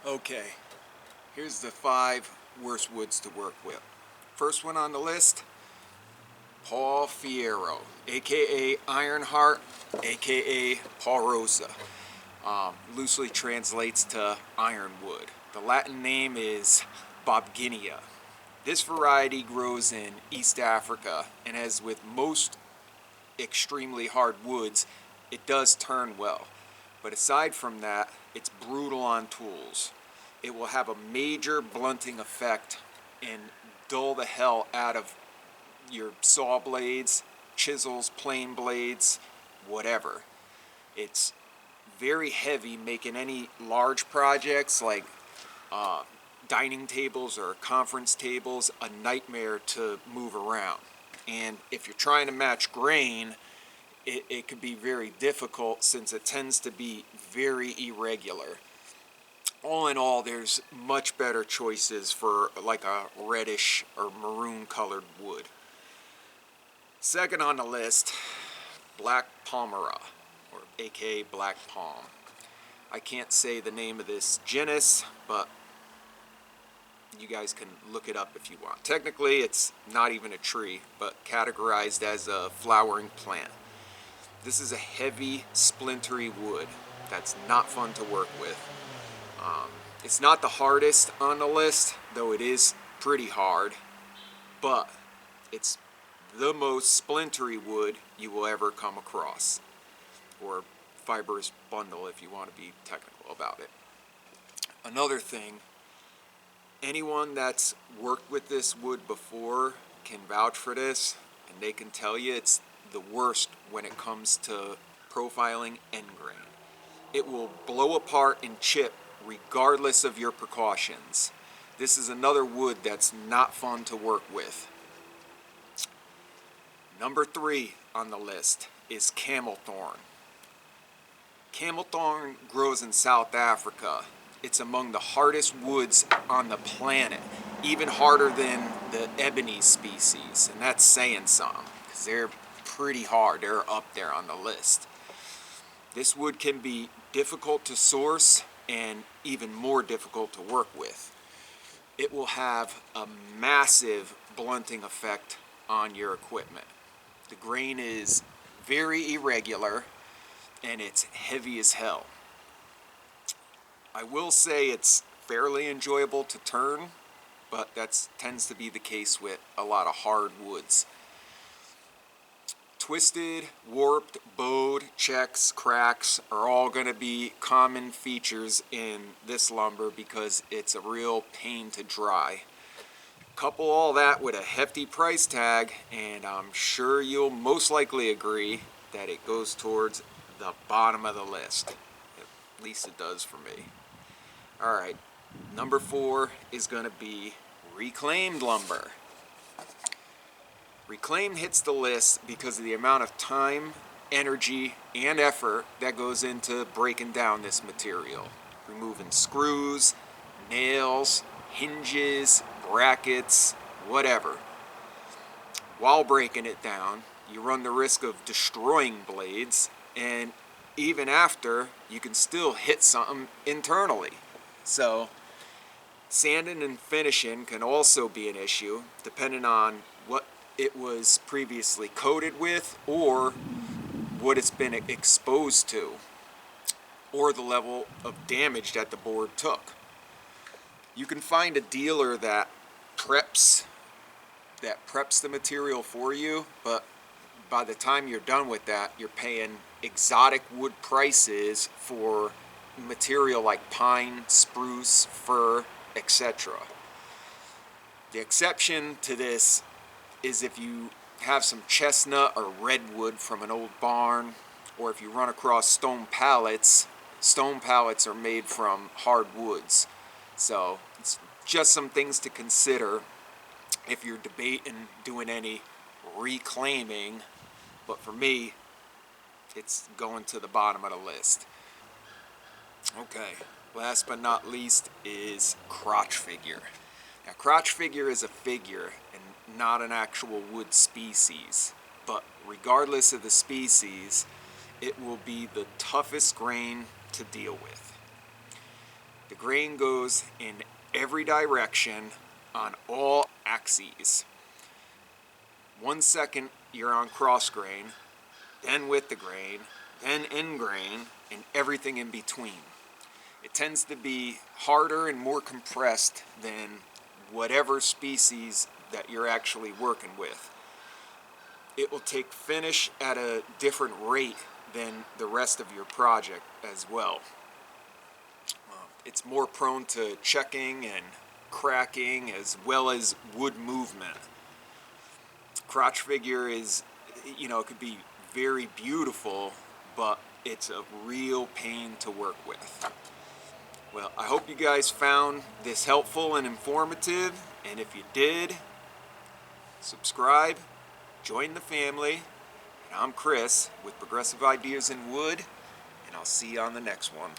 Okay, here's the 5 worst woods to work with. First one on the list, Paul Fiero, aka Ironheart, aka Paul Rosa. Loosely translates to ironwood. The Latin name is Bobginia. This variety grows in East Africa, and as with most extremely hard woods, it does turn well. But aside from that, it's brutal on tools. It will have a major blunting effect and dull the hell out of your saw blades, chisels, plane blades, whatever. It's very heavy, making any large projects like dining tables or conference tables a nightmare to move around. And if you're trying to match grain, it could be very difficult since it tends to be very irregular. All in all, there's much better choices for like a reddish or maroon colored wood. Second on the list, Black Palmyra, or aka Black Palm. I can't say the name of this genus, but you guys can look it up if you want. Technically, it's not even a tree, but categorized as a flowering plant. This is a heavy, splintery wood that's not fun to work with. It's not the hardest on the list, though it is pretty hard, but it's the most splintery wood you will ever come across, or fibrous bundle if you want to be technical about it. Another thing, anyone that's worked with this wood before can vouch for this, and they can tell you it's the worst when it comes to profiling end grain. It will blow apart and chip regardless of your precautions. This is another wood that's not fun to work with. Number 3 on the list is Camelthorn. Camelthorn grows in South Africa. It's among the hardest woods on the planet, even harder than the ebony species, and that's saying something, because they're pretty hard. They're up there on the list. This wood can be difficult to source and even more difficult to work with. It will have a massive blunting effect on your equipment. The grain is very irregular and it's heavy as hell. I will say it's fairly enjoyable to turn, but that tends to be the case with a lot of hard woods. Twisted, warped, bowed, checks, cracks are all going to be common features in this lumber because it's a real pain to dry. Couple all that with a hefty price tag, and I'm sure you'll most likely agree that it goes towards the bottom of the list. At least it does for me. Alright, number 4 is going to be reclaimed lumber. Reclaimed hits the list because of the amount of time, energy, and effort that goes into breaking down this material. Removing screws, nails, hinges, brackets, whatever. While breaking it down, you run the risk of destroying blades, and even after, you can still hit something internally. So, sanding and finishing can also be an issue, depending on what it was previously coated with or what it's been exposed to, or the level of damage that the board took. You can find a dealer that preps the material for you, but by the time you're done with that, you're paying exotic wood prices for material like pine, spruce, fir, etc. The exception to this is if you have some chestnut or redwood from an old barn, or if you run across stone pallets. Stone pallets are made from hard woods. So it's just some things to consider if you're debating doing any reclaiming. But for me, it's going to the bottom of the list. Okay, last but not least is crotch figure. Now, crotch figure is a figure and not an actual wood species, but regardless of the species, it will be the toughest grain to deal with. The grain goes in every direction on all axes. 1 second you're on cross grain, then with the grain, then in grain, and everything in between. It tends to be harder and more compressed than whatever species that you're actually working with. It will take finish at a different rate than the rest of your project as well. It's more prone to checking and cracking as well as wood movement. Crotch figure is, it could be very beautiful, but it's a real pain to work with. Well, I hope you guys found this helpful and informative, and if you did, subscribe, join the family, and I'm Chris with Progressive Ideas in Wood, and I'll see you on the next one.